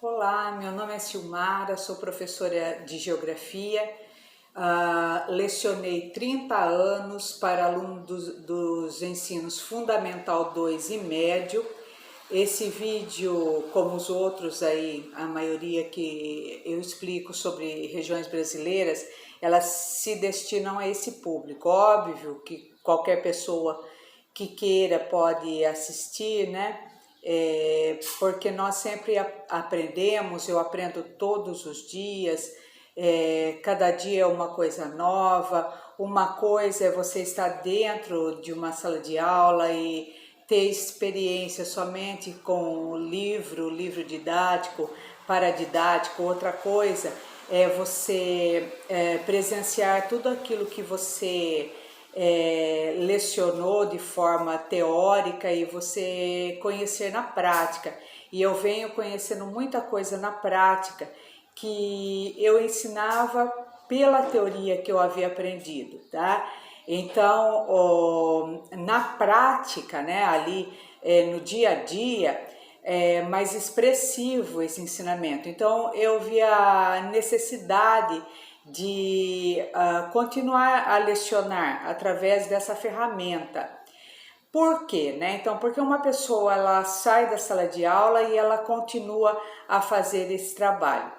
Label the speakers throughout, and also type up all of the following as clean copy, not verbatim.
Speaker 1: Olá, meu nome é Silmara, sou professora de Geografia, lecionei 30 anos para alunos dos ensinos Fundamental 2 e Médio. Esse vídeo, como os outros aí, a maioria que eu explico sobre regiões brasileiras, elas se destinam a esse público. Óbvio que qualquer pessoa que queira pode assistir, né? Porque nós sempre aprendemos, eu aprendo todos os dias, cada dia é uma coisa nova. Uma coisa é você estar dentro de uma sala de aula e ter experiência somente com livro didático, paradidático. Outra coisa é você presenciar tudo aquilo que você lecionou de forma teórica e você conhecer na prática. E eu venho conhecendo muita coisa na prática que eu ensinava pela teoria que eu havia aprendido, tá? Então, na prática, né, ali no dia a dia, é mais expressivo esse ensinamento. Então, eu vi a necessidade de continuar a lecionar através dessa ferramenta. Por quê? Né? Então, porque uma pessoa ela sai da sala de aula e ela continua a fazer esse trabalho.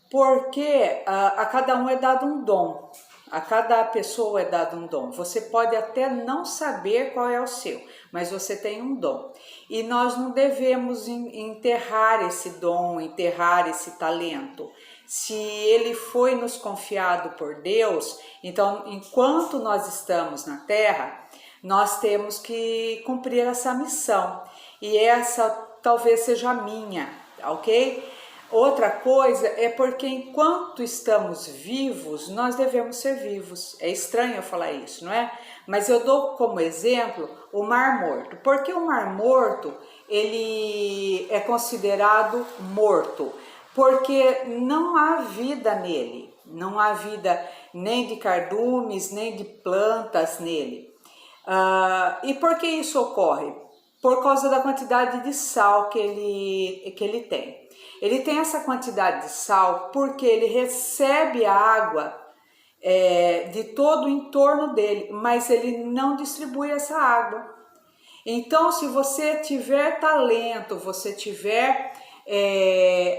Speaker 1: Porque a cada um é dado um dom, a cada pessoa é dado um dom. Você pode até não saber qual é o seu, mas você tem um dom. E nós não devemos enterrar esse dom, enterrar esse talento. Se ele foi nos confiado por Deus, então enquanto nós estamos na Terra, nós temos que cumprir essa missão. E essa talvez seja a minha, ok? Outra coisa é porque enquanto estamos vivos, nós devemos ser vivos. É estranho eu falar isso, não é? Mas eu dou como exemplo o Mar Morto. Porque o Mar Morto, ele é considerado morto? Porque não há vida nele. Não há vida nem de cardumes, nem de plantas nele. E por que isso ocorre? Por causa da quantidade de sal que ele tem. Ele tem essa quantidade de sal porque ele recebe a água de todo o entorno dele, mas ele não distribui essa água. Então, se você tiver talento, você tiver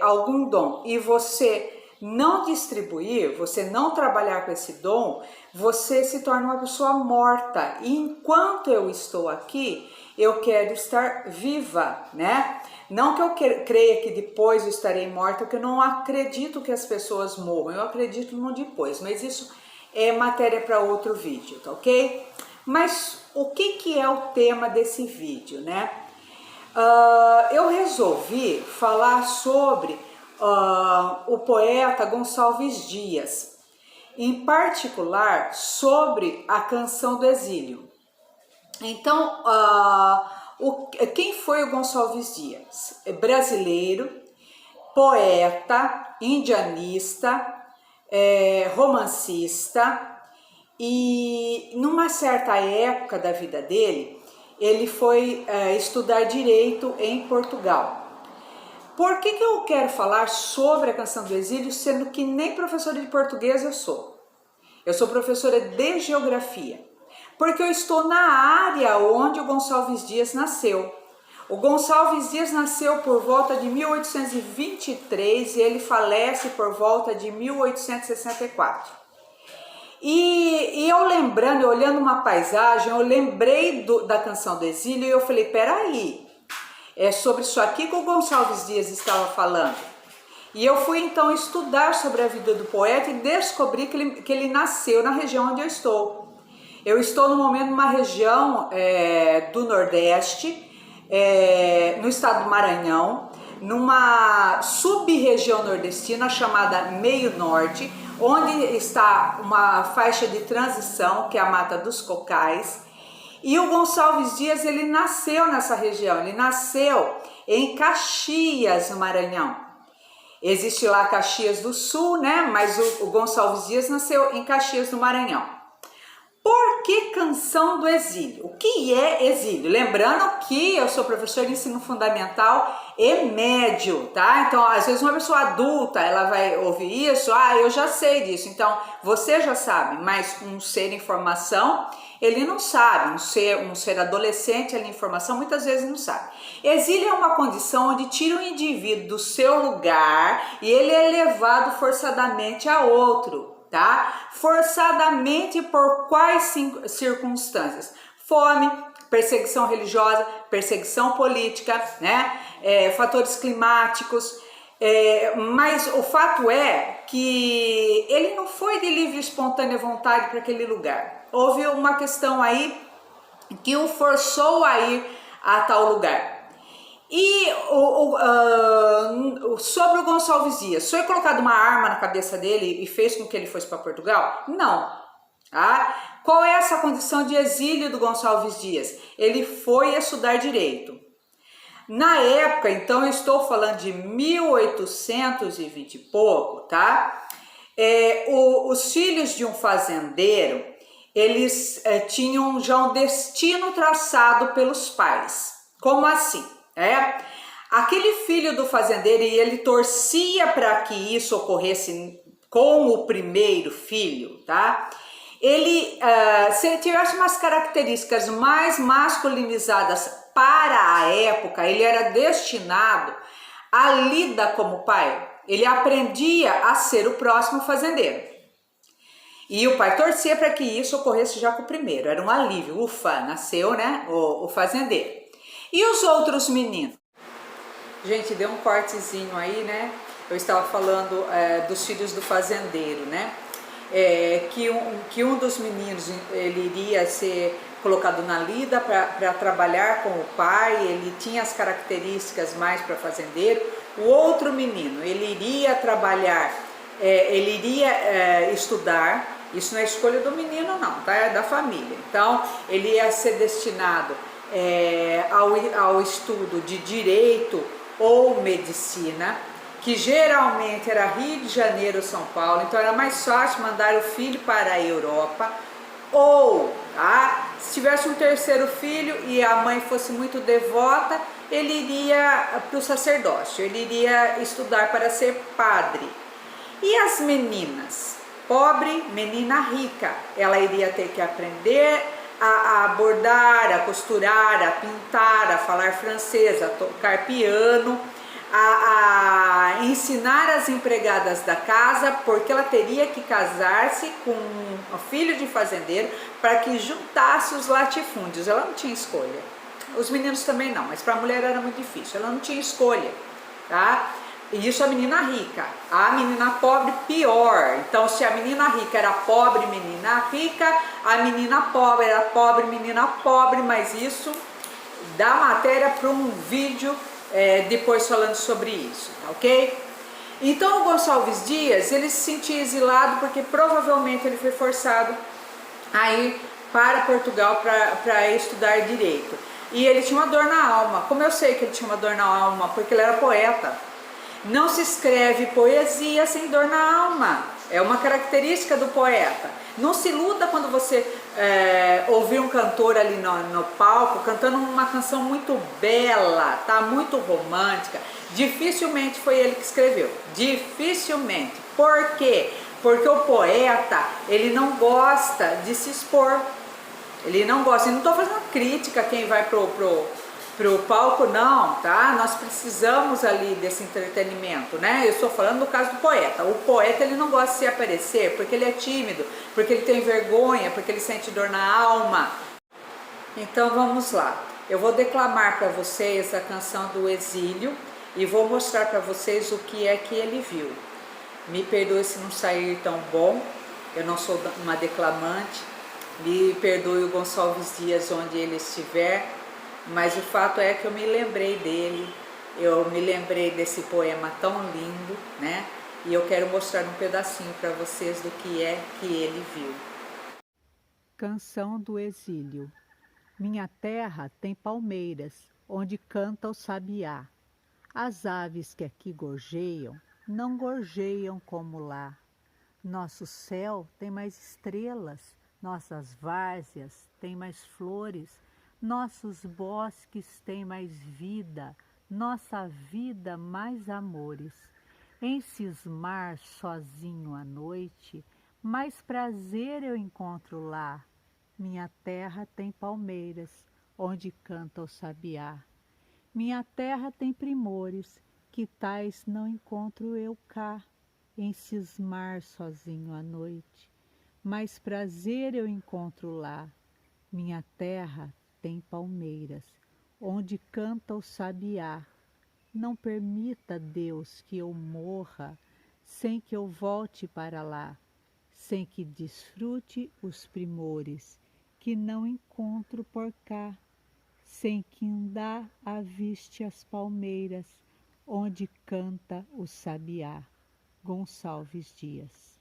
Speaker 1: algum dom e você não distribuir, você não trabalhar com esse dom, você se torna uma pessoa morta. E enquanto eu estou aqui, eu quero estar viva, né? Não que eu creia que depois eu estarei morta, porque eu não acredito que as pessoas morram, eu acredito no depois, mas isso é matéria para outro vídeo, tá ok? Mas o que é o tema desse vídeo, né? Eu resolvi falar sobre o poeta Gonçalves Dias, em particular sobre a Canção do Exílio. Então, quem foi o Gonçalves Dias? Brasileiro, poeta, indianista, romancista, e numa certa época da vida dele, ele foi estudar direito em Portugal. Por que eu quero falar sobre a Canção do Exílio, sendo que nem professora de português eu sou? Eu sou professora de geografia. Porque eu estou na área onde o Gonçalves Dias nasceu. O Gonçalves Dias nasceu por volta de 1823 e ele falece por volta de 1864. E eu lembrando, eu olhando uma paisagem, eu lembrei da Canção do Exílio e eu falei, peraí, é sobre isso aqui que o Gonçalves Dias estava falando. E eu fui então estudar sobre a vida do poeta e descobri que ele nasceu na região onde eu estou. Eu estou no momento numa região do Nordeste, no estado do Maranhão, numa sub-região nordestina chamada Meio Norte, onde está uma faixa de transição, que é a Mata dos Cocais. E o Gonçalves Dias, ele nasceu nessa região, ele nasceu em Caxias, no Maranhão. Existe lá Caxias do Sul, né? Mas o Gonçalves Dias nasceu em Caxias, no Maranhão. Por que Canção do Exílio? O que é exílio? Lembrando que eu sou professor de ensino fundamental e médio, tá? Então, às vezes uma pessoa adulta, ela vai ouvir isso, eu já sei disso. Então, você já sabe, mas um ser em formação, ele não sabe. Um ser adolescente ali em formação, muitas vezes não sabe. Exílio é uma condição onde tira o indivíduo do seu lugar e ele é levado forçadamente a outro. Tá? Forçadamente por quais circunstâncias? Fome, perseguição religiosa, perseguição política, né? Fatores climáticos. Mas o fato é que ele não foi de livre e espontânea vontade para aquele lugar. Houve uma questão aí que o forçou a ir a tal lugar. E sobre o Gonçalves Dias, foi colocado uma arma na cabeça dele e fez com que ele fosse para Portugal? Não. Tá? Qual é essa condição de exílio do Gonçalves Dias? Ele foi estudar direito. Na época, então eu estou falando de 1820 e pouco, tá? Os filhos de um fazendeiro, eles tinham já um destino traçado pelos pais. Como assim? Aquele filho do fazendeiro, e ele torcia para que isso ocorresse com o primeiro filho, tá? Se ele tivesse umas características mais masculinizadas para a época, ele era destinado a lida como pai. Ele aprendia a ser o próximo fazendeiro. E o pai torcia para que isso ocorresse já com o primeiro. Era um alívio. Ufa, nasceu, né, o fazendeiro. E os outros meninos? Gente, deu um cortezinho aí, né? Eu estava falando dos filhos do fazendeiro, né? Que um dos meninos, ele iria ser colocado na lida para trabalhar com o pai, ele tinha as características mais para fazendeiro. O outro menino, ele iria trabalhar, ele iria estudar. Isso não é escolha do menino não, tá? É da família. Então, ele ia ser destinado ao estudo de direito ou medicina, que geralmente era Rio de Janeiro ou São Paulo, então era mais fácil mandar o filho para a Europa, ou se tivesse um terceiro filho e a mãe fosse muito devota, ele iria para o sacerdócio, ele iria estudar para ser padre. E as meninas? Pobre, menina rica, ela iria ter que aprender a bordar, a costurar, a pintar, a falar francês, a tocar piano, a ensinar as empregadas da casa, porque ela teria que casar-se com um filho de fazendeiro para que juntasse os latifúndios. Ela não tinha escolha. Os meninos também não, mas para a mulher era muito difícil, ela não tinha escolha, tá? E isso a menina rica. A menina pobre, pior. Então, se a menina rica era pobre, menina rica, a menina pobre era pobre, menina pobre, mas isso dá matéria para um vídeo depois falando sobre isso, tá ok? Então, o Gonçalves Dias, ele se sentia exilado porque provavelmente ele foi forçado a ir para Portugal para estudar direito. E ele tinha uma dor na alma. Como eu sei que ele tinha uma dor na alma? Porque ele era poeta. Não se escreve poesia sem dor na alma. É uma característica do poeta. Não se iluda quando você ouvir um cantor ali no palco cantando uma canção muito bela, tá? Muito romântica. Dificilmente foi ele que escreveu. Dificilmente. Por quê? Porque o poeta, ele não gosta de se expor. Ele não gosta. Eu não estou fazendo crítica a quem vai pro palco, não, tá? Nós precisamos ali desse entretenimento, né? Eu estou falando do caso do poeta. O poeta, ele não gosta de se aparecer porque ele é tímido, porque ele tem vergonha, porque ele sente dor na alma. Então vamos lá. Eu vou declamar para vocês a canção do Exílio e vou mostrar para vocês o que é que ele viu. Me perdoe se não sair tão bom, eu não sou uma declamante. Me perdoe o Gonçalves Dias onde ele estiver. Mas o fato é que eu me lembrei dele, eu me lembrei desse poema tão lindo, né? E eu quero mostrar um pedacinho para vocês do que é que ele viu.
Speaker 2: Canção do Exílio. Minha terra tem palmeiras, onde canta o sabiá. As aves que aqui gorjeiam, não gorjeiam como lá. Nosso céu tem mais estrelas, Nossas várzeas têm mais flores, nossos bosques têm mais vida, nossa vida mais amores. Em cismar sozinho à noite, mais prazer eu encontro lá. Minha terra tem palmeiras, onde canta o sabiá. Minha terra tem primores, que tais não encontro eu cá. Em cismar sozinho à noite, mais prazer eu encontro lá. Minha terra tem palmeiras, onde canta o sabiá. Não permita, Deus, que eu morra sem que eu volte para lá, sem que desfrute os primores que não encontro por cá, sem que ainda aviste as palmeiras, onde canta o sabiá. Gonçalves Dias.